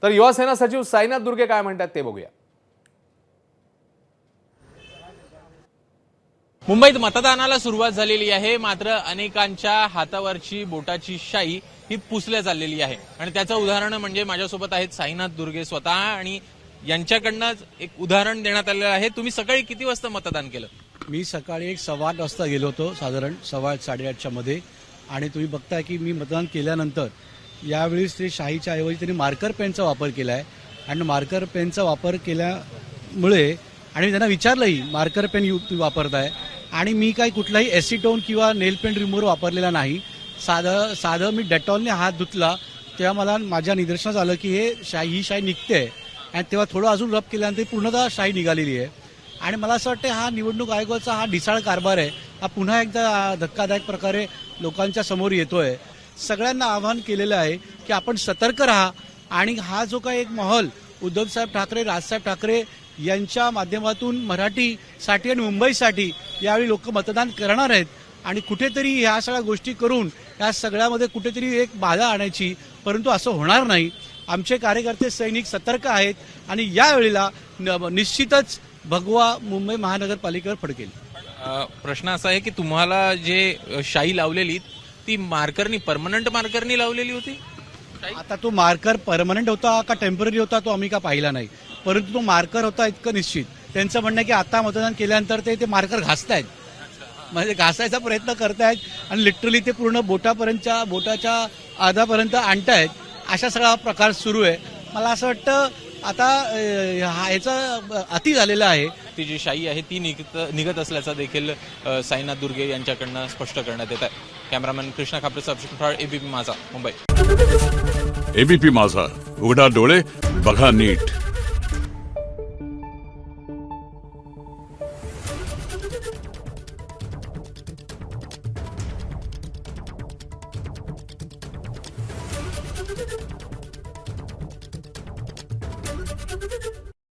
तर युवासेना सचिव साईनाथ दुर्गे काय म्हणतात ते बघूया। मुंबईत मतदानाला सुरुवात झालेली आहे, मात्र अनेकांच्या हातावरची बोटाची शाई ही पुसल्या चाललेली आहे आणि त्याचं उदाहरण म्हणजे माझ्यासोबत आहेत साईनाथ दुर्गे स्वतः आणि यांच्याकडनंच एक उदाहरण देण्यात आलेलं आहे। तुम्ही सकाळी किती वाजता मतदान केलं? मी सकाळी 1:15 वाजता गेलो होतो, साधारण 8:15 8:30च्या मध्ये। आणि तुम्ही बघताय की मी मतदान केल्यानंतर यावेळेस ते शाईच्या ऐवजी त्यांनी मार्कर पेनचा वापर केला आहे आणि मार्कर पेनचा वापर केल्यामुळे आणि त्यांना विचारलंही मार्कर पेन वापरताय आणि मी काही कुठलाही एसिटोन किंवा नेल पेंट रिमूव्हर वापरलेला नाही। साधं मी डेटॉलने हात धुतला तेव्हा मला माझ्या निदर्शनास आलं की ही शाई निघते आणि तेव्हा थोडं अजून रब केल्यानंतर पूर्णतः शाई निघालेली आहे। आणि मला असं वाटतं हा निवडणूक आयोगाचा हा ढिसाळ कारभार आहे, हा पुन्हा एकदा धक्कादायक प्रकारे लोकांच्या समोर येतोय। सगळ्यांना आवाहन केलेलं आहे की आपण सतर्क राहा आणि हा जो काही एक माहोल उद्धवसाहेब ठाकरे राजसाहेब ठाकरे यांच्या माध्यमातून मराठीसाठी आणि मुंबईसाठी यावेळी लोक मतदान करणार आहेत आणि कुठेतरी ह्या सगळ्या गोष्टी करून या सगळ्यामध्ये कुठेतरी एक बाधा आणायची, परंतु असं होणार नाही। आमचे कार्यकर्ते सैनिक सतर्क आहेत आणि यावेळेला निश्चितच भगवा मुंबई महानगरपालिकेवर फडकेल। प्रश्न असा आहे की तुम्हाला जे शाई लावलेली ती मार्करनी परमनंट मार्करनी लावलेली होती? आता तो मार्कर परमनंट होता का टेम्पररी होता तो आम्ही का पाहिला नाही, परंतु तो मार्कर होता इतकं निश्चित। त्यांचं म्हणणं आहे की आता मतदान केल्यानंतर ते मार्कर घासतायत, म्हणजे घासायचा प्रयत्न करतायत आणि लिटरली ते पूर्ण बोटाच्या आधापर्यंत आणतायत। अशा सगळा प्रकार सुरू आहे। मला असं वाटतं आता ह्याचा अति झालेला आहे। ती जी शाई आहे ती निघत असल्याचं देखील साईनाथ दुर्गे यांच्याकडनं स्पष्ट करण्यात येत आहे। कॅमेरामॅन कृष्णा खापरे, एबीपी माझा, मुंबई। एबीपी माझा, उघडा डोळे बघा नीट। Thank you.